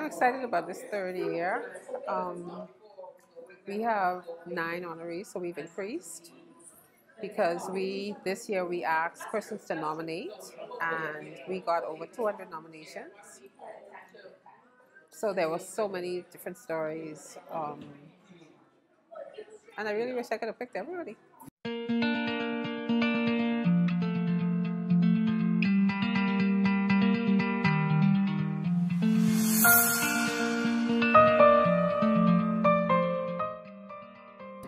excited about this third year. We have 9 honorees, so we've increased because this year we asked persons to nominate, and we got over 200 nominations. So there were so many different stories, and I really wish I could have picked everybody.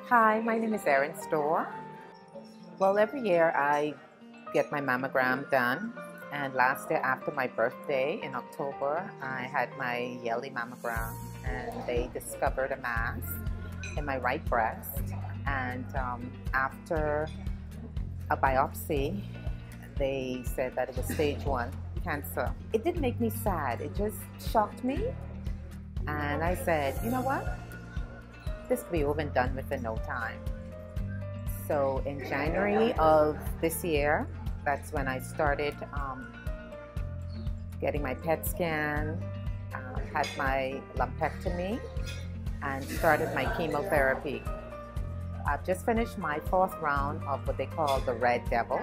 Hi, my name is Erin Store. Well, every year I get my mammogram done, and last year after my birthday in October, I had my yearly mammogram, and they discovered a mass in my right breast, and after a biopsy, they said that it was stage 1 cancer. It didn't make me sad, it just shocked me, and I said, you know what? This could be over and done with in no time. So in January of this year, that's when I started getting my PET scan, had my lumpectomy, and started my chemotherapy. I've just finished my 4th round of what they call the Red Devil,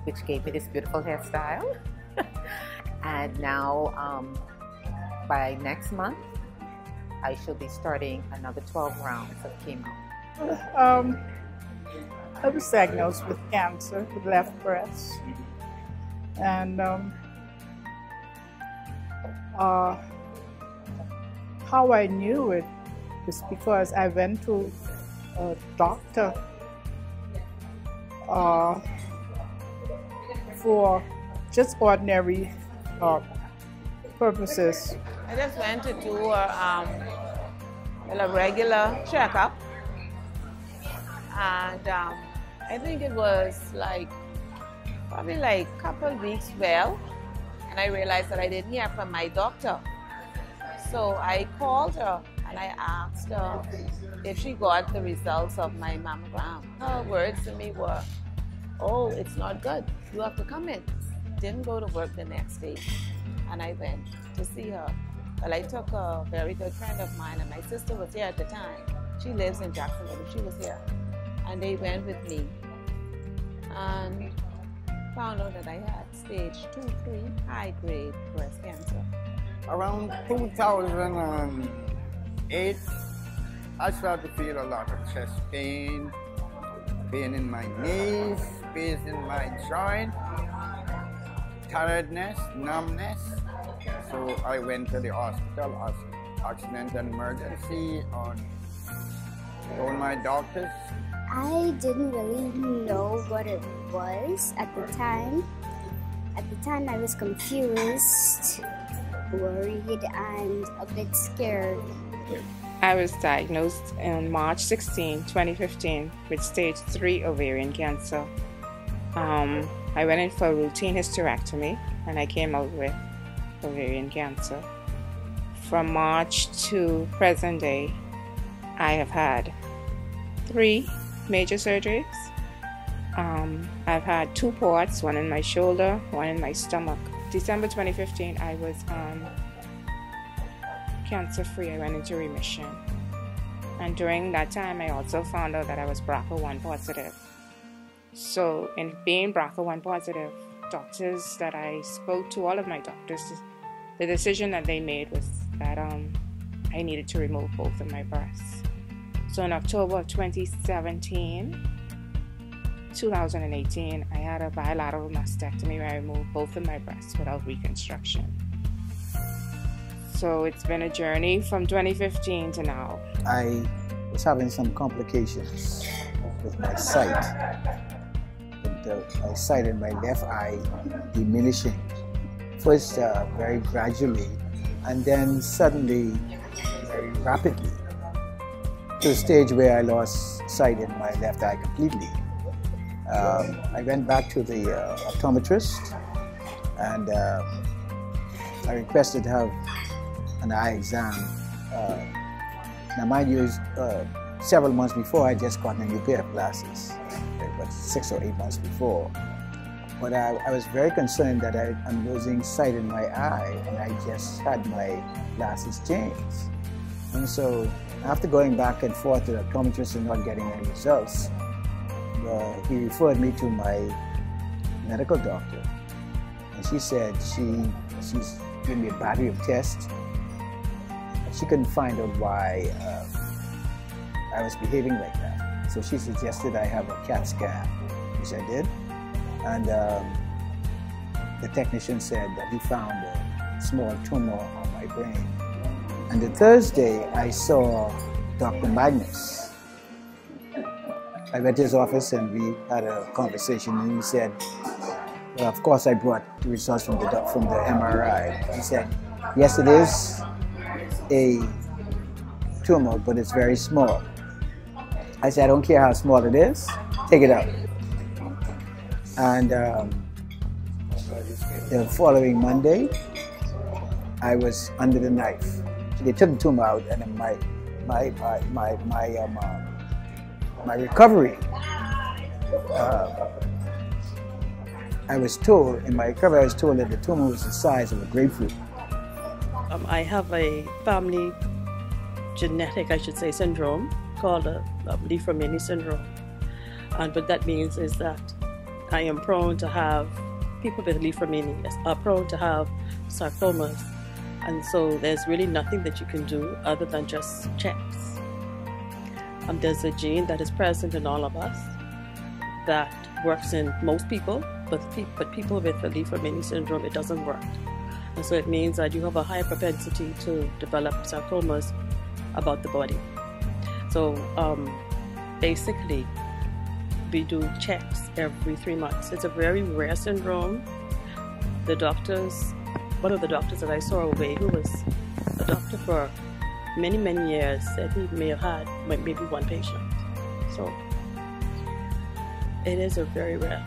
which gave me this beautiful hairstyle. And now by next month, I shall be starting another 12 rounds of chemo. I was diagnosed with cancer, with left breast. And how I knew it is because I went to a doctor for just ordinary purposes. I just went to do a regular checkup, and I think it was probably a couple of weeks well, and I realized that I didn't hear from my doctor. So I called her and I asked her if she got the results of my mammogram. Her words to me were, "Oh, it's not good. You have to come in." Didn't go to work the next day, and I went to see her. Well, I took a very good friend of mine, and my sister was here at the time. She lives in Jacksonville, but she was here. And they went with me and found out that I had stage 2-3 high-grade breast cancer. Around 2008, I started to feel a lot of chest pain, pain in my knees, pain in my joint, tiredness, numbness. So I went to the hospital, accident and emergency, told my doctors. I didn't really know what it was at the time. At the time I was confused, worried, and a bit scared. I was diagnosed on March 16, 2015 with stage 3 ovarian cancer. I went in for a routine hysterectomy and I came out with ovarian cancer. From March to present day, I have had 3 major surgeries. I've had 2 ports, one in my shoulder, one in my stomach. December 2015, I was cancer-free. I went into remission. And during that time, I also found out that I was BRCA1 positive. So in being BRCA1 positive, doctors that I spoke to, all of my doctors, the decision that they made was that I needed to remove both of my breasts. So in October of 2018, I had a bilateral mastectomy where I removed both of my breasts without reconstruction. So it's been a journey from 2015 to now. I was having some complications with my sight. My sight in my left eye diminishing. First very gradually, and then suddenly, very rapidly, to a stage where I lost sight in my left eye completely. I went back to the optometrist, and I requested to have an eye exam. Now mind you, several months before I just got a new pair of glasses. It was 6 or 8 months before. But I was very concerned that I'm losing sight in my eye, and I just had my glasses changed. And so after going back and forth to the optometrist and not getting any results, he referred me to my medical doctor. And she said she's given me a battery of tests. She couldn't find out why I was behaving like that. So she suggested I have a CAT scan, which I did. And the technician said that he found a small tumor on my brain. And the Thursday, I saw Dr. Magnus. I went to his office and we had a conversation, and he said, well, of course I brought the results from the MRI. He said, yes, it is a tumor, but it's very small. I said, I don't care how small it is, take it out. And the following Monday, I was under the knife. They took the tumor out, and then my recovery. I was told that the tumor was the size of a grapefruit. I have a family genetic, I should say, syndrome called Lee-Fraumeni syndrome. And what that means is that I am prone to have, people with Lee-Fraumeni are prone to have sarcomas. And so there's really nothing that you can do other than just checks. There's a gene that is present in all of us that works in most people, but people with Lee-Fraumeni syndrome, it doesn't work. And so it means that you have a higher propensity to develop sarcomas about the body. So basically, we do checks every 3 months. It's a very rare syndrome. The doctors, one of the doctors that I saw away, who was a doctor for many, many years, said he may have had maybe one patient. So it is a very rare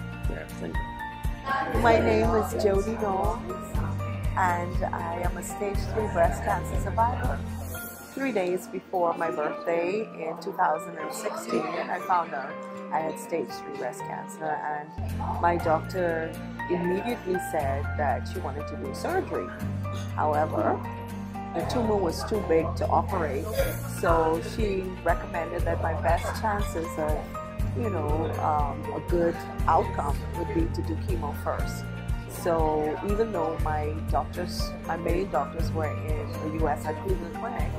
syndrome. My name is Jody Knowles, and I am a stage 3 breast cancer survivor. 3 days before my birthday in 2016, I found out I had stage 3 breast cancer, and my doctor immediately said that she wanted to do surgery. However, the tumor was too big to operate, so she recommended that my best chances of, a good outcome would be to do chemo first. So even though my main doctors were in the US at Cleveland Clinic,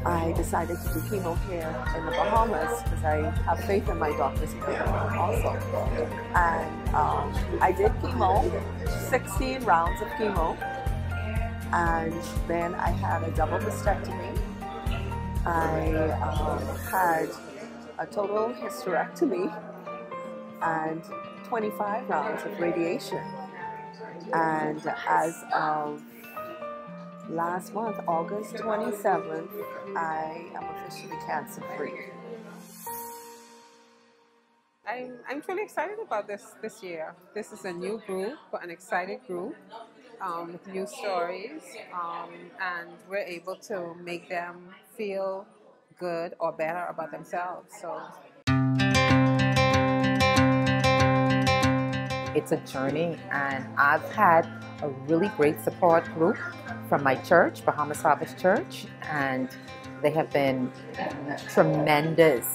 I decided to do chemo here in the Bahamas because I have faith in my doctors here also. And I did chemo, 16 rounds of chemo, and then I had a double mastectomy. I had a total hysterectomy and 25 rounds of radiation. And as of last month, August 27th, I am officially cancer-free. I'm truly excited about this year. This is a new group, an excited group with new stories, and we're able to make them feel good or better about themselves. So it's a journey, and I've had a really great support group from my church, Bahamas Harvest Church, and they have been tremendous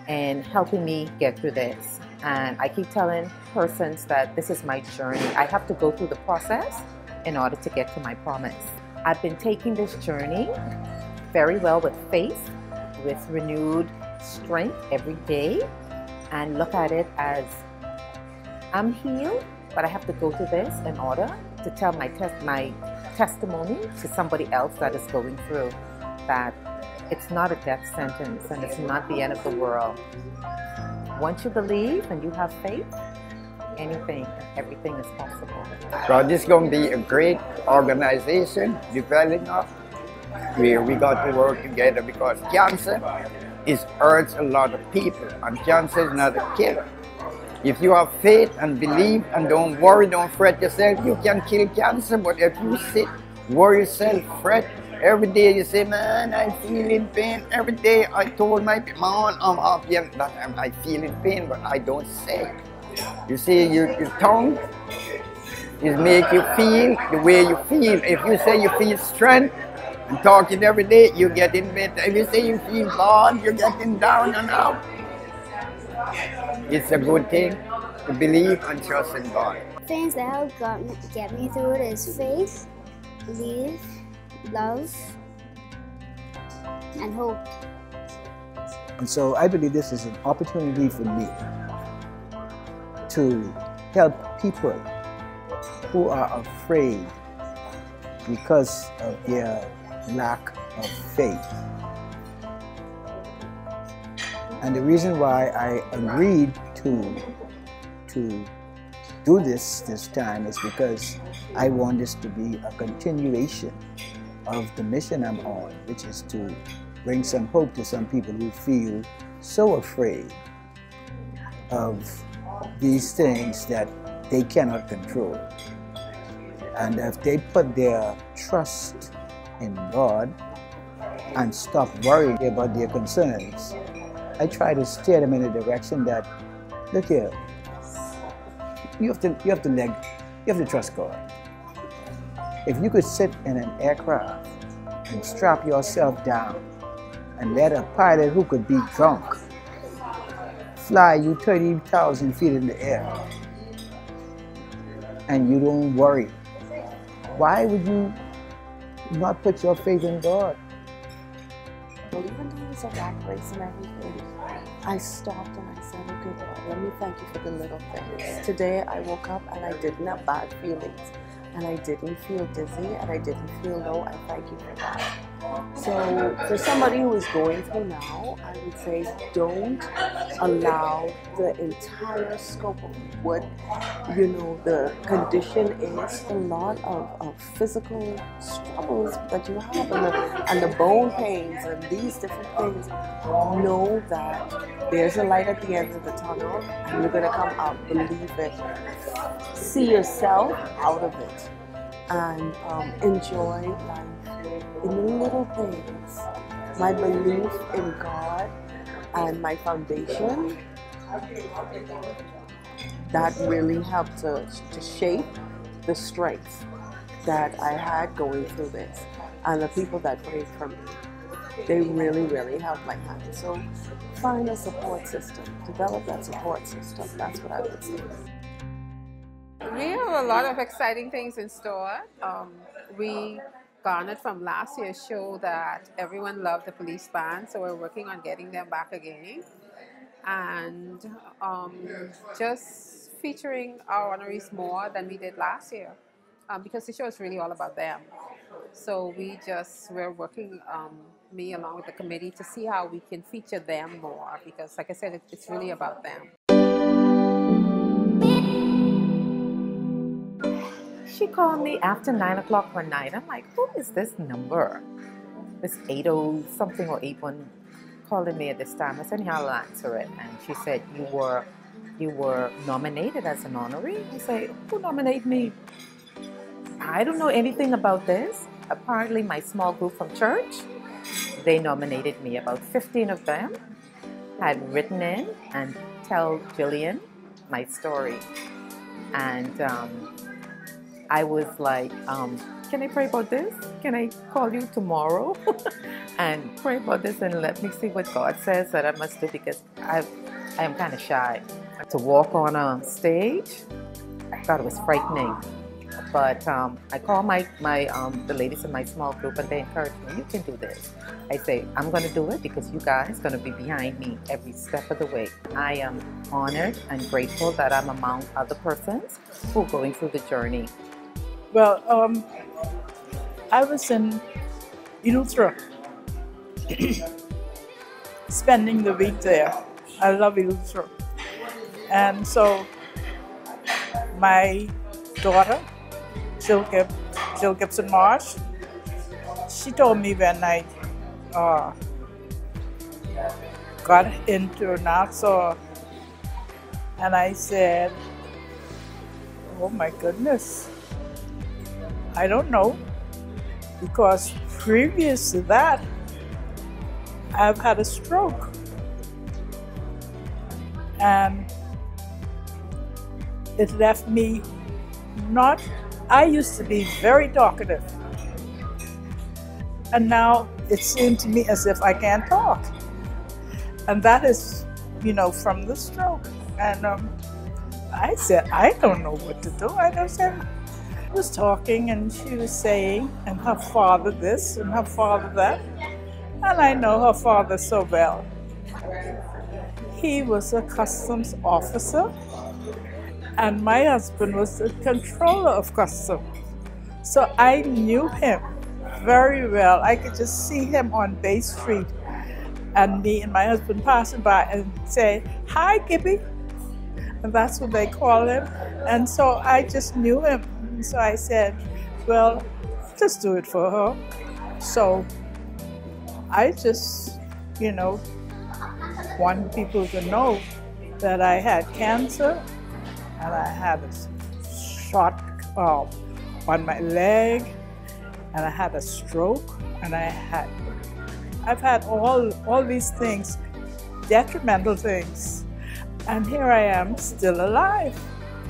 in helping me get through this. And I keep telling persons that this is my journey. I have to go through the process in order to get to my promise. I've been taking this journey very well with faith, with renewed strength every day, and look at it as I'm healed, but I have to go through this in order to tell my testimony to somebody else that is going through that it's not a death sentence and it's not the end of the world. Once you believe and you have faith, anything and everything is possible. So this is going to be a great organization developing up where we got to work together, because cancer hurts a lot of people, and cancer is not a killer. If you have faith and believe and don't worry, don't fret yourself, you can kill cancer. But if you sit, worry yourself, fret, every day you say, man, I feel in pain. Every day I told my mom, I'm feeling pain, but I don't say it. You see, your tongue is make you feel the way you feel. If you say you feel strength and talking every day, you're getting better. If you say you feel bad, you're getting down and out. It's a good thing to believe and trust in God. Things that help get me through it is faith, belief, love, and hope. And so I believe this is an opportunity for me to help people who are afraid because of their lack of faith. And the reason why I agreed to do this time is because I want this to be a continuation of the mission I'm on, which is to bring some hope to some people who feel so afraid of these things that they cannot control. And if they put their trust in God and stop worrying about their concerns, I try to steer them in a direction that, look here, you have to trust God. If you could sit in an aircraft and strap yourself down and let a pilot who could be drunk fly you 30,000 feet in the air and you don't worry, why would you not put your faith in God? Well, even though it was a rat race and everything, I stopped and I said, okay, Lord, let me thank you for the little things. Today I woke up and I didn't have bad feelings, and I didn't feel dizzy, and I didn't feel low. I thank you for that. So for somebody who is going through now, I would say don't allow the entire scope of what the condition is. A lot of physical struggles that you have, and the bone pains and these different things. Know that there's a light at the end of the tunnel, and you're going to come out. Believe it. See yourself out of it, and enjoy life in the little things. My belief in God and my foundation, that really helped to shape the strength that I had going through this. And the people that prayed for me, they really, really held my hand. So find a support system, develop that support system. That's what I would say. We have a lot of exciting things in store. We garnered from last year's show that everyone loved the police band, so we're working on getting them back again. And just featuring our honorees more than we did last year, because the show is really all about them. So we're working, me along with the committee, to see how we can feature them more, because like I said, it's really about them. She called me after 9 o'clock one night. I'm like, who is this number? This 80 something or 81 calling me at this time. I said, yeah, I'll answer it. And she said, you were nominated as an honoree? I said, who nominated me? I don't know anything about this. Apparently my small group from church, they nominated me. About 15 of them had written in and tell Jillian my story. And I was like, can I pray about this? Can I call you tomorrow and pray about this and let me see what God says that I must do, because I am kind of shy. To walk on a stage, I thought it was frightening. But I called the ladies in my small group, and they encouraged me, you can do this. I say, I'm going to do it because you guys are going to be behind me every step of the way. I am honored and grateful that I'm among other persons who are going through the journey. Well, I was in Eleuthera, spending the week there. I love Eleuthera. And so my daughter, Jill Gibson Marsh, she told me when I got into Nassau, and I said, oh my goodness, I don't know, because previous to that, I've had a stroke. And it left me not, I used to be very talkative. And now it seemed to me as if I can't talk. And that is, from the stroke. And I said, I don't know what to do. I was talking and she was saying, and her father this and her father that. And I know her father so well. He was a customs officer, and my husband was the controller of customs. So I knew him very well. I could just see him on Bay Street, and me and my husband passing by and say, "Hi, Gibby." And that's what they call him. And so I just knew him. And so I said, well, just do it for her. So I just, want people to know that I had cancer and I had a shot on my leg and I had a stroke and I've had all these things, detrimental things. And here I am still alive.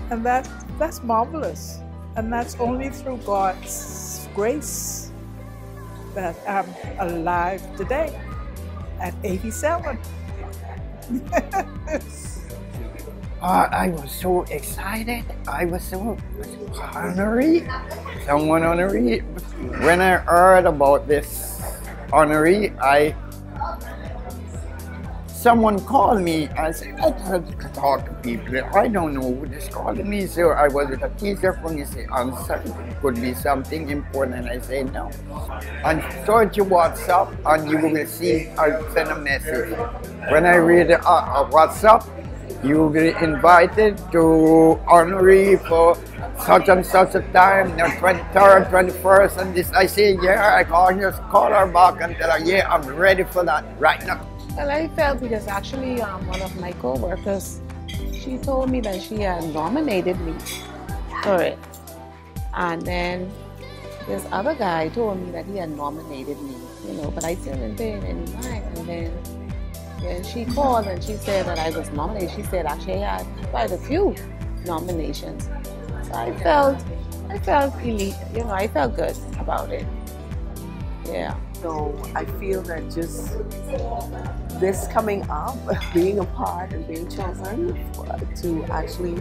And that's marvelous. And that's only through God's grace that I'm alive today at 87. I was so excited. I was so honorary. Someone honorary. When I heard about this honorary, someone called me and said, I have to talk to people. I don't know who is calling me. So I was with a teacher from he said, answer. It could be something important. And I say no. And search your WhatsApp and you will see, I'll send a message. When I read WhatsApp, you will be invited to honorary for such and such a time, the 23rd, 21st, and this. I say, yeah, I just call her back and tell her, yeah, I'm ready for that right now. Well, I felt because actually one of my co-workers, she told me that she had nominated me for it. And then this other guy told me that he had nominated me, but I still didn't pay any mind. And then when she called and she said that I was nominated, she said actually I had quite a few nominations. So I felt elite, I felt good about it. Yeah. So I feel that just this coming up, being a part and being chosen to actually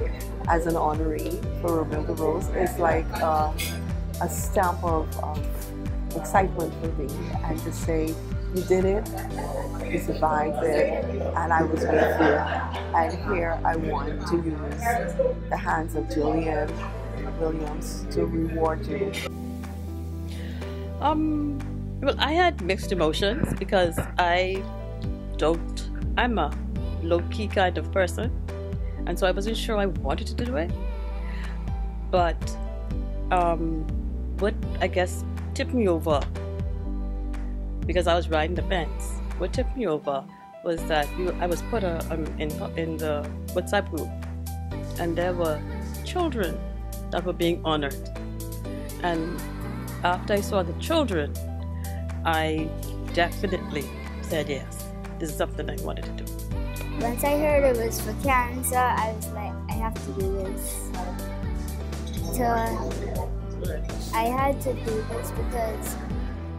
as an honoree for Remilda Rose is like a stamp of excitement for me, and to say you did it, you survived it, and I was with you. And here I want to use the hands of Julian Williams to reward you. Well, I had mixed emotions because I'm a low-key kind of person, and so I wasn't sure I wanted to do it. But what I guess tipped me over, because I was riding the fence, what tipped me over was that I was put in the WhatsApp group, and there were children that were being honored. And after I saw the children, I definitely said yes, this is something I wanted to do. Once I heard it was for cancer, I was like, I have to do this. I had to do this because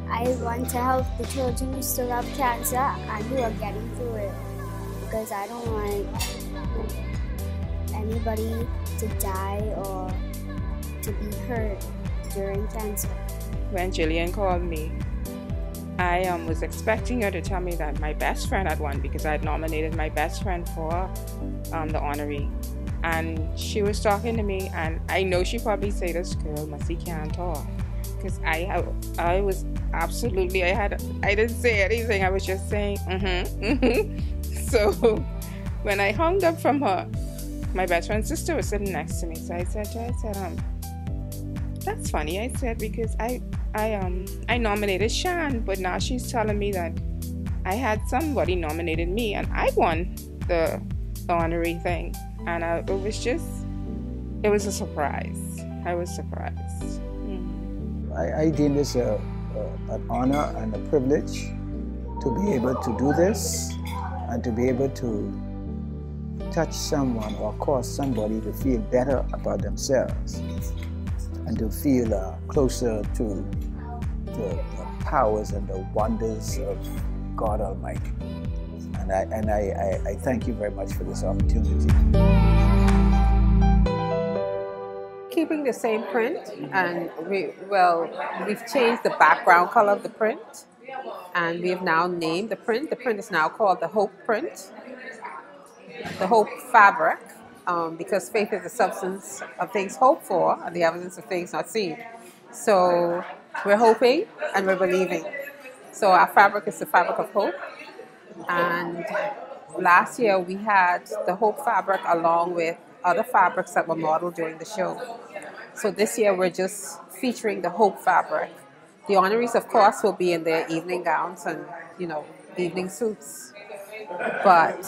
I want to help the children who still have cancer and who are getting through it. Because I don't want anybody to die or to be hurt during cancer. When Jillian called me, I was expecting her to tell me that my best friend had won because I had nominated my best friend for the honoree. And she was talking to me, and I know she probably said, this girl must be can't talk. Because I was absolutely, I didn't say anything, I was just saying, So when I hung up from her, my best friend's sister was sitting next to me. So I said to her, that's funny. I said, because I nominated Shan, but now she's telling me that I had somebody nominated me and I won the honorary thing. And it was a surprise. I was surprised. I deem this an honor and a privilege to be able to do this and to be able to touch someone or cause somebody to feel better about themselves and to feel closer to the powers and the wonders of God Almighty. And I thank you very much for this opportunity. Keeping the same print, and we've changed the background color of the print, and we have now named the print. The print is now called the Hope print, the Hope fabric, because faith is the substance of things hoped for and the evidence of things not seen. So we're hoping and we're believing. So our fabric is the fabric of hope. And last year we had the Hope fabric along with other fabrics that were modeled during the show. So this year we're just featuring the Hope fabric. The honorees, of course, will be in their evening gowns and, evening suits. But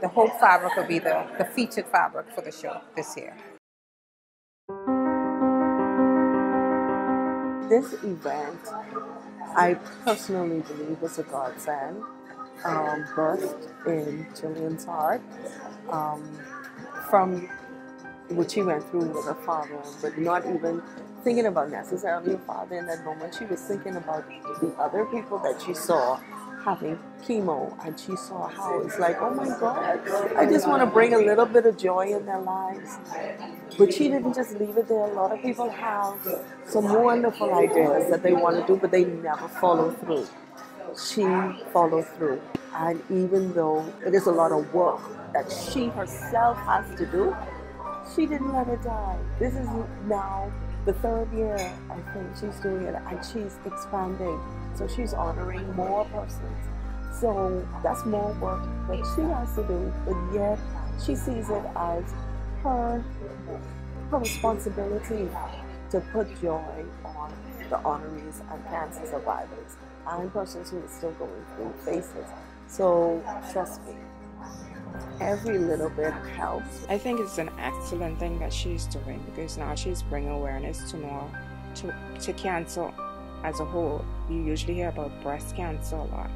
the Hope fabric will be the featured fabric for the show this year. This event, I personally believe, is a godsend, birthed in Jillian's heart from what she went through with her father, but not even thinking about necessarily her father in that moment. She was thinking about the other people that she saw having chemo, and she saw how it's like, oh my God, I just want to bring a little bit of joy in their lives. But she didn't just leave it there. A lot of people have some wonderful ideas that they want to do, but they never follow through. She followed through. And even though it is a lot of work that she herself has to do, she didn't let it die. This is now the third year, I think, she's doing it, and she's expanding. So she's honoring more persons. So that's more work that she has to do, but yet she sees it as her responsibility to put joy on the honorees and cancer survivors and persons who are still going through phases. So trust me, every little bit helps. I think it's an excellent thing that she's doing, because now she's bringing awareness to cancer as a whole. You usually hear about breast cancer a lot,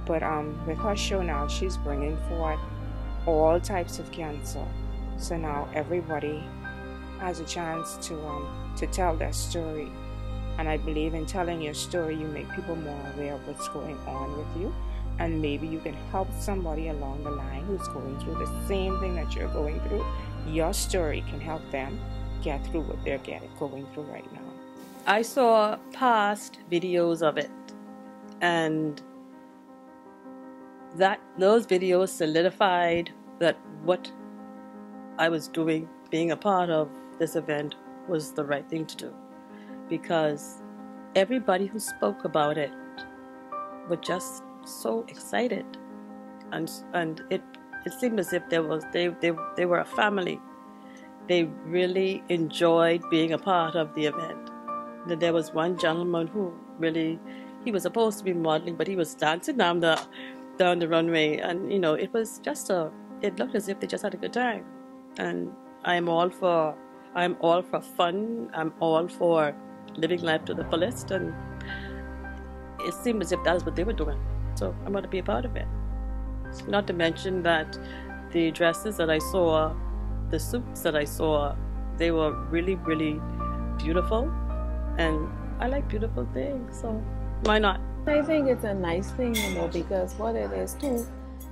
but with her show now, she's bringing forth all types of cancer. So now everybody has a chance to tell their story, and I believe in telling your story, you make people more aware of what's going on with you. And maybe you can help somebody along the line who's going through the same thing that you're going through. Your story can help them get through what they're going through right now. I saw past videos of it, and those videos solidified that what I was doing, being a part of this event, was the right thing to do, because everybody who spoke about it were just so excited, and it seemed as if they were a family. They really enjoyed being a part of the event. There was one gentleman who really, he was supposed to be modeling, but he was dancing down the runway, and it was just it looked as if they just had a good time. And I'm all for fun. I'm all for living life to the fullest, and it seemed as if that's what they were doing. So I'm going to be a part of it. Not to mention that the dresses that I saw, the suits that I saw, they were really, really beautiful. And I like beautiful things, so why not? I think it's a nice thing, because what it is too,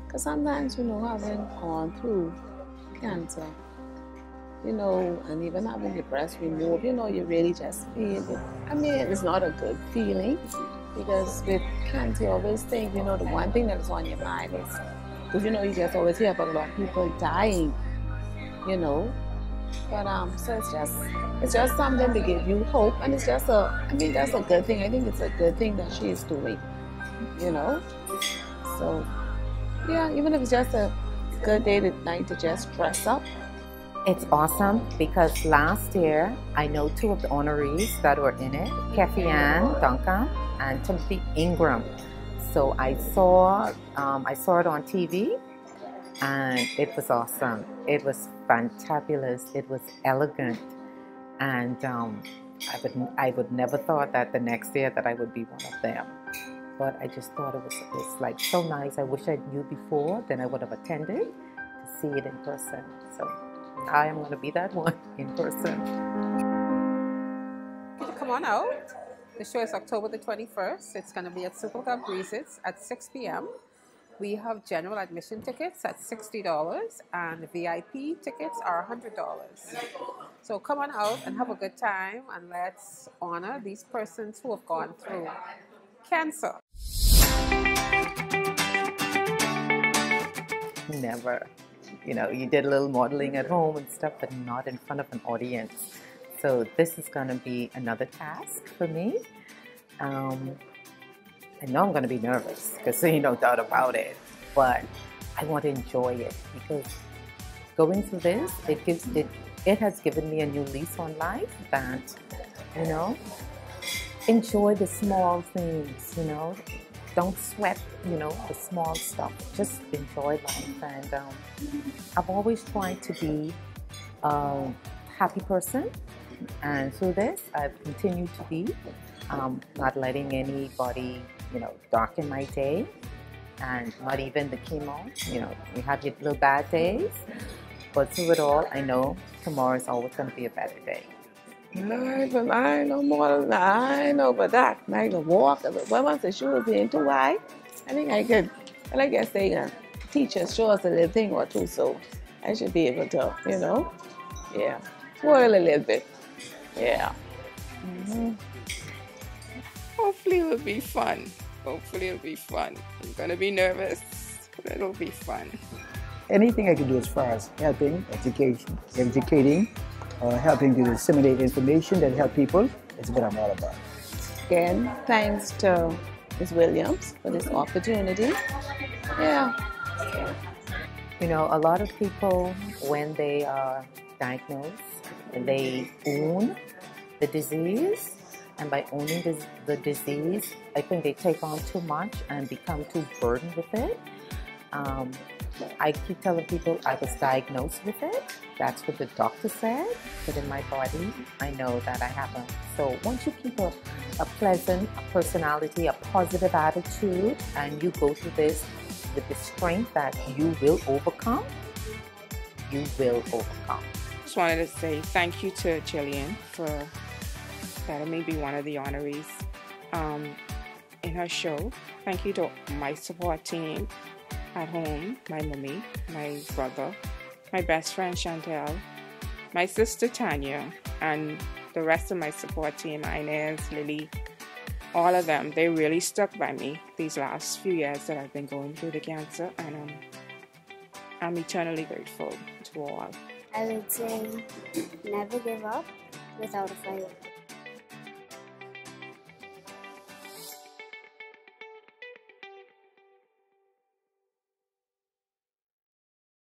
because sometimes, having gone through cancer, and even having the breast removed, you really just feel it. I mean, it's not a good feeling, because with cancer, you always think, the one thing that is on your mind is, because, you just always hear about a lot of people dying, But, so it's just something to give you hope, and it's just that's a good thing. I think it's a good thing that she is doing, So, yeah, even if it's just a good day tonight to just dress up. It's awesome because last year I know two of the honorees that were in it, Kefi Ann Duncan and Timothy Ingram. So I saw it on TV, and it was awesome. It was fantabulous. It was elegant, and I would never thought that the next year that I would be one of them. But I just thought it was like so nice. I wish I knew before, then I would have attended to see it in person. So I am going to be that one in person. Come on out. The show is October the 21st. It's going to be at Super Club Breezes at 6 p.m. We have general admission tickets at $60 and the VIP tickets are $100. So come on out and have a good time, and let's honor these persons who have gone through cancer. Never. You know, you did a little modeling at home and stuff, but not in front of an audience. So this is going to be another task for me. I know I'm going to be nervous because there's no doubt about it, but I want to enjoy it because going through this, it has given me a new lease on life that, enjoy the small things, don't sweat, the small stuff, just enjoy life. And I've always tried to be a happy person, and through this, I've continued to be, not letting anybody darken my day, and not even the chemo. You have your little bad days, but through it all, I know tomorrow is always going to be a better day. No, but I ain't no more than that. I ain't know but that. I can walk. But once the shoes being too high, I think I could, and I guess they can teach us, show us a little thing or two, so I should be able to, twirl a little bit. Yeah. Mm-hmm. Hopefully it'll be fun. Hopefully it'll be fun. I'm going to be nervous, but it'll be fun. Anything I can do as far as helping, educating, helping to disseminate information that help people is what I'm all about. Again, thanks to Ms. Williams for this opportunity. Yeah. A lot of people, when they are diagnosed, they own the disease. And by owning the disease, I think they take on too much and become too burdened with it. I keep telling people I was diagnosed with it. That's what the doctor said. But in my body, I know that I haven't. So once you keep a pleasant personality, a positive attitude, and you go through this with the strength that you will overcome, you will overcome. Just wanted to say thank you to Jillian for letting me be one of the honorees in her show. Thank you to my support team at home, my mommy, my brother, my best friend Chantel, my sister Tanya, and the rest of my support team, Inez, Lily, all of them. They really stuck by me these last few years that I've been going through the cancer, and I'm eternally grateful to all. I would say never give up without a fight.